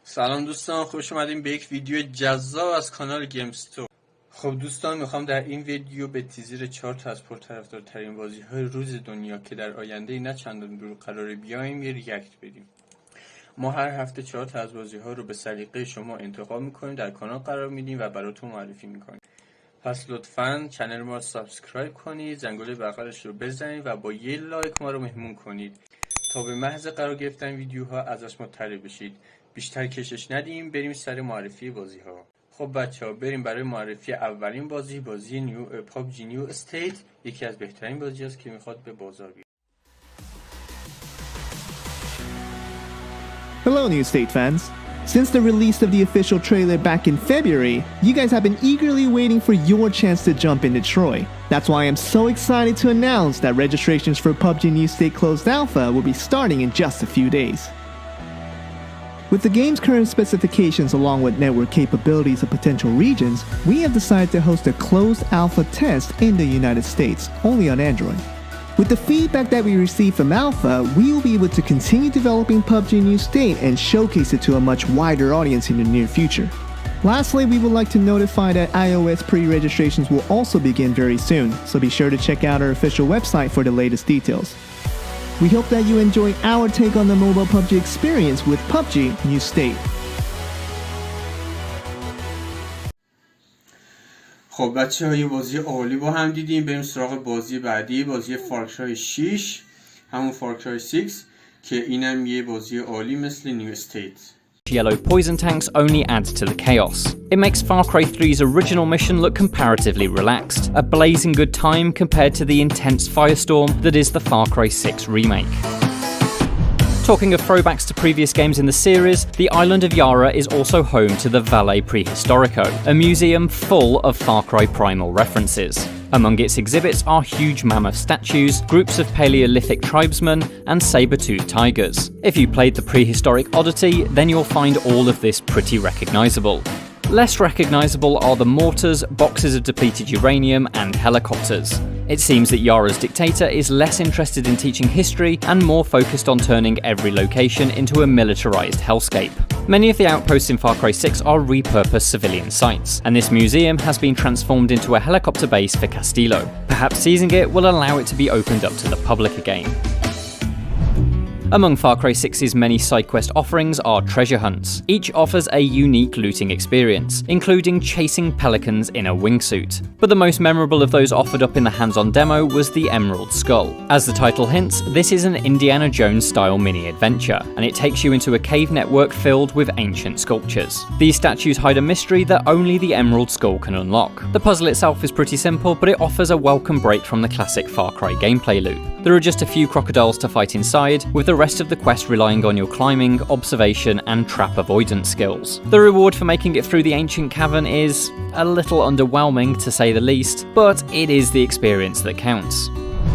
سلام دوستان، خوش اومدین به یک ویدیو جذاب از کانال گیمستو. خب دوستان، میخوام در این ویدیو به تیزر 4 تا از پرطرفدارترین بازی‌های روز دنیا که در آینده نه چندان دور قراره بیایم یه ریاکت بدیم. ما هر هفته 4 تا از بازی‌ها رو به سلیقه شما انتخاب میکنیم، در کانال قرار میدیم و براتون معرفی میکنیم. پس لطفاً کانال ما رو سابسکرایب کنید، زنگوله بغلش رو بزنید و با یه لایک ما رو مهمون کنید تا به محض قرار گرفتن ویدیوها ازش مطلع بشید. بیشتر کشش ندیم، بریم سر معرفی بازی ها. خب بچه ها، بریم برای معرفی اولین بازی پابجی نیو استیت. یکی از بهترین بازی هست که میخواد به بازار بیاد. Hello, New State fans. Since the release of the official trailer back in February, you guys have been eagerly waiting for your chance to jump into Troy. That's why I'm so excited to announce that registrations for PUBG New State Closed Alpha will be starting in just a few days. With the game's current specifications along with network capabilities of potential regions, we have decided to host a closed alpha test in the United States, only on Android. With the feedback that we receive from Alpha, we will be able to continue developing PUBG New State and showcase it to a much wider audience in the near future. Lastly, we would like to notify that iOS pre-registrations will also begin very soon, so be sure to check out our official website for the latest details. We hope that you enjoy our take on the mobile PUBG experience with PUBG New State. خب بچه ها، یه بازی عالی با هم دیدیم. بریم سراغ بازی بعدی، بازی فارکرای 6، همون فارکرای 6 که اینم یه بازی عالی مثل نیو استیت. Yellow poison tanks only adds to the chaos. It makes Far Cry 3's original mission look comparatively relaxed, a blazing good time compared to the intense firestorm that is the Far Cry 6 remake. Talking of throwbacks to previous games in the series, the island of Yara is also home to the Valle Prehistorico, a museum full of Far Cry primal references. Among its exhibits are huge mammoth statues, groups of Paleolithic tribesmen, and saber-toothed tigers. If you played the prehistoric oddity, then you'll find all of this pretty recognisable. Less recognisable are the mortars, boxes of depleted uranium, and helicopters. It seems that Yara's dictator is less interested in teaching history and more focused on turning every location into a militarised hellscape. Many of the outposts in Far Cry 6 are repurposed civilian sites, and this museum has been transformed into a helicopter base for Castillo. Perhaps seizing it will allow it to be opened up to the public again. Among Far Cry 6's many side quest offerings are treasure hunts. Each offers a unique looting experience, including chasing pelicans in a wingsuit. But the most memorable of those offered up in the hands-on demo was the Emerald Skull. As the title hints, this is an Indiana Jones-style mini-adventure, and it takes you into a cave network filled with ancient sculptures. These statues hide a mystery that only the Emerald Skull can unlock. The puzzle itself is pretty simple, but it offers a welcome break from the classic Far Cry gameplay loop. There are just a few crocodiles to fight inside, with the rest of the quest relying on your climbing, observation, and trap avoidance skills. The reward for making it through the ancient cavern is a little underwhelming to say the least, but it is the experience that counts.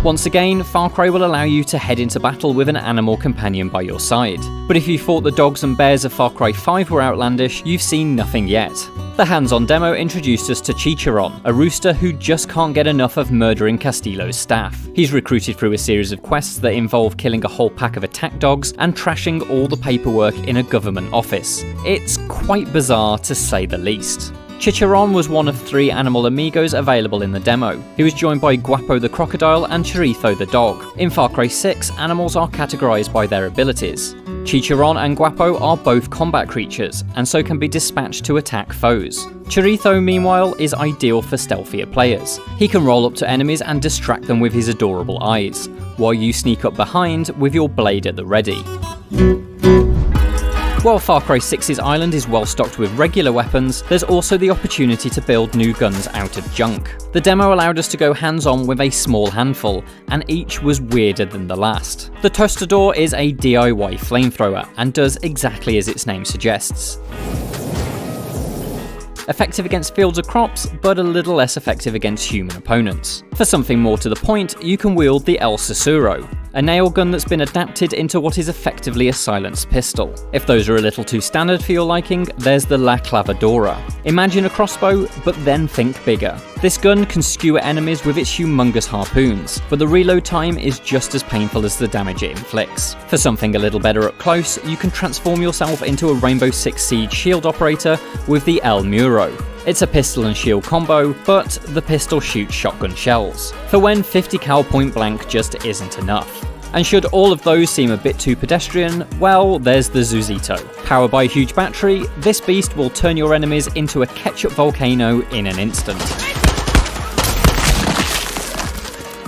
Once again, Far Cry will allow you to head into battle with an animal companion by your side. But if you thought the dogs and bears of Far Cry 5 were outlandish, you've seen nothing yet. The hands-on demo introduced us to Chicharon, a rooster who just can't get enough of murdering Castillo's staff. He's recruited through a series of quests that involve killing a whole pack of attack dogs and trashing all the paperwork in a government office. It's quite bizarre to say the least. Chicharon was one of 3 animal amigos available in the demo. He was joined by Guapo the crocodile and Chorizo the dog. In Far Cry 6, animals are categorized by their abilities. Chicharon and Guapo are both combat creatures, and so can be dispatched to attack foes. Chorizo, meanwhile, is ideal for stealthier players. He can roll up to enemies and distract them with his adorable eyes, while you sneak up behind with your blade at the ready. While Far Cry 6's island is well stocked with regular weapons, there's also the opportunity to build new guns out of junk. The demo allowed us to go hands-on with a small handful, and each was weirder than the last. The Tostador is a DIY flamethrower, and does exactly as its name suggests. Effective against fields or crops, but a little less effective against human opponents. For something more to the point, you can wield the El Susuro. a nail gun that's been adapted into what is effectively a silenced pistol. If those are a little too standard for your liking, there's the La Clavadora. Imagine a crossbow, but then think bigger. This gun can skewer enemies with its humongous harpoons, but the reload time is just as painful as the damage it inflicts. For something a little better up close, you can transform yourself into a Rainbow Six Siege shield operator with the El Muro. It's a pistol and shield combo, but the pistol shoots shotgun shells, for when 50 cal point blank just isn't enough. And should all of those seem a bit too pedestrian, well, there's the Zuzito. Powered by a huge battery, this beast will turn your enemies into a ketchup volcano in an instant.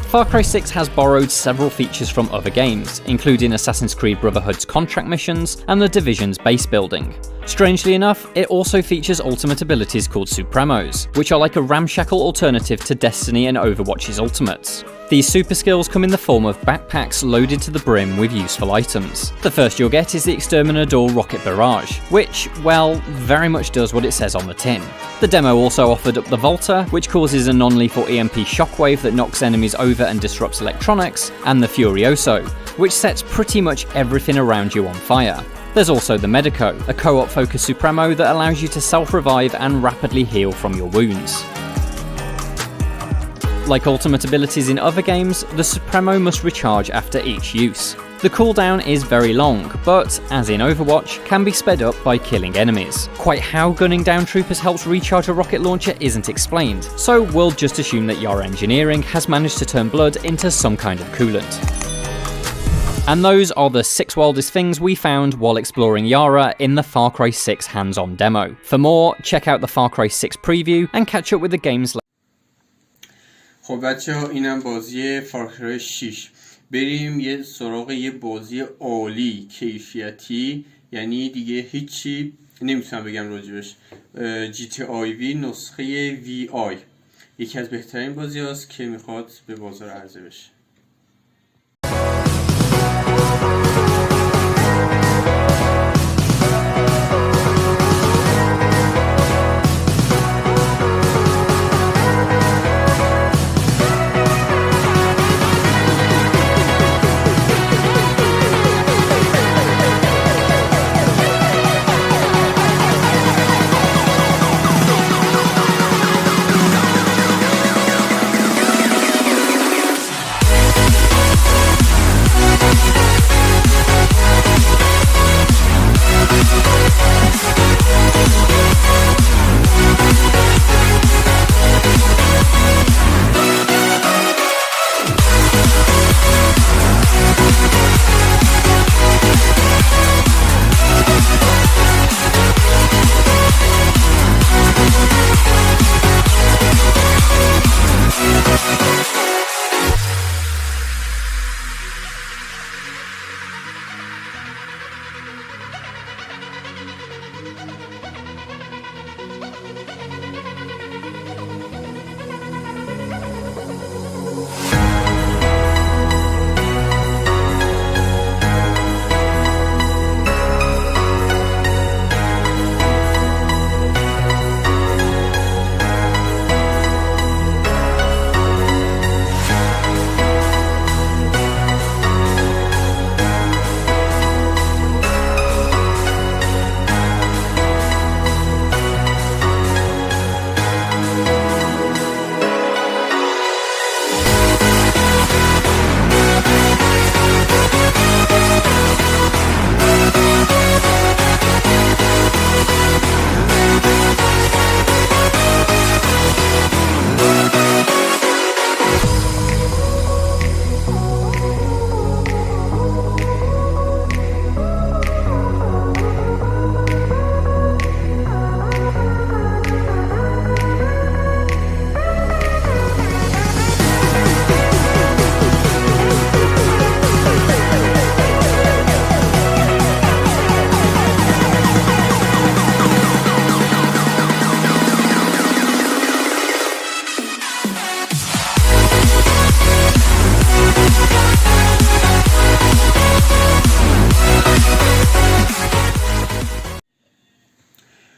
Far Cry 6 has borrowed several features from other games, including Assassin's Creed Brotherhood's contract missions and The Division's base building. Strangely enough, it also features ultimate abilities called Supremos, which are like a ramshackle alternative to Destiny and Overwatch's ultimates. These super skills come in the form of backpacks loaded to the brim with useful items. The first you'll get is the Exterminador Rocket Barrage, which, well, very much does what it says on the tin. The demo also offered up the Volta, which causes a non-lethal EMP shockwave that knocks enemies over and disrupts electronics, and the Furioso, which sets pretty much everything around you on fire. There's also the Medico, a co-op focused Supremo that allows you to self-revive and rapidly heal from your wounds. Like ultimate abilities in other games, the Supremo must recharge after each use. The cooldown is very long, but, as in Overwatch, can be sped up by killing enemies. Quite how gunning down troopers helps recharge a rocket launcher isn't explained, so we'll just assume that Yara Engineering has managed to turn blood into some kind of coolant. And those are the 6 wildest things we found while exploring Yara in the Far Cry 6 hands-on demo. For more, check out the Far Cry 6 preview and catch up with the game's. خب بچه ها اینم بازی فارکرای 6. بریم یه سراغ یه بازی عالی کیفیتی، یعنی دیگه هیچی نمیتونم بگم راجبش. GTA V نسخه VI یکی از بهترین بازی هاست که میخواد به بازار عرضه بشه.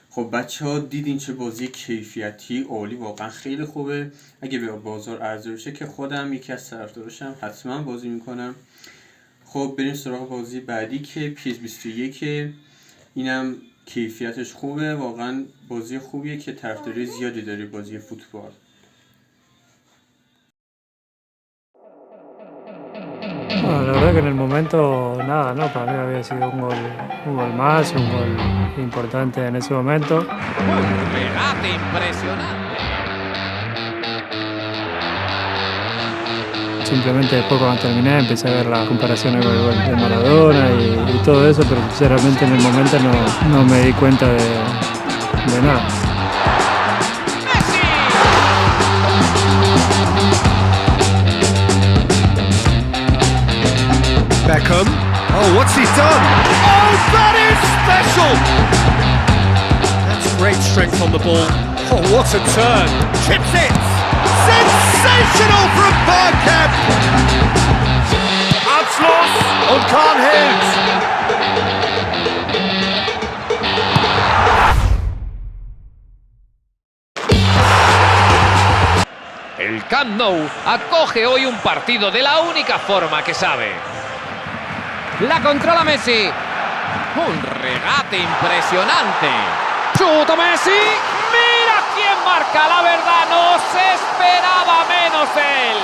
خب بچه ها دیدین چه بازی کیفیتی عالی، واقعا خیلی خوبه. اگه به بازار عرضه بشه که خودم یکی از طرفداراشم، حتما بازی میکنم. خب بریم سراغ بازی بعدی که PS21. اینم کیفیتش خوبه، واقعا بازی خوبیه که طرفداری زیادی داره بازی فوتبال. Bueno, la verdad que en el momento nada, ¿no? Para mí había sido un gol más, un gol importante en ese momento. Un regate impresionante. Simplemente después cuando terminé empecé a ver las comparaciones con el gol de Maradona y todo eso, pero sinceramente en el momento no me di cuenta de nada. Beckham. Oh, what's he done? Oh, that is special! That's great strength on the ball. Oh, what a turn. Chips it! Sensational from Bergkamp! Abschluss und Kahn hält! El Camp Nou acoge hoy un partido de la única forma que sabe. La controla Messi. Un regate impresionante. ¡Chuta Messi! ¡Mira quién marca! La verdad, no se esperaba menos él.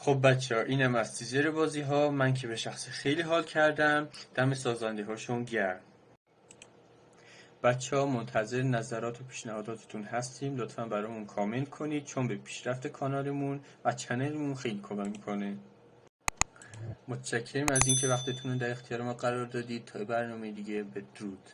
خب بچه ها، اینم از تیزر بازی ها. من که به شخص خیلی حال کردم. دم سازنده هاشون گرم. بچه ها منتظر نظرات و پیشنهاداتتون هستیم. لطفا برامون کامنت کنید چون به پیشرفت کانالمون و چنلمون خیلی کمک میکنه. متشکرم از اینکه وقتتون رو در اختیار ما قرار دادید. تا برنامه دیگه بدرود.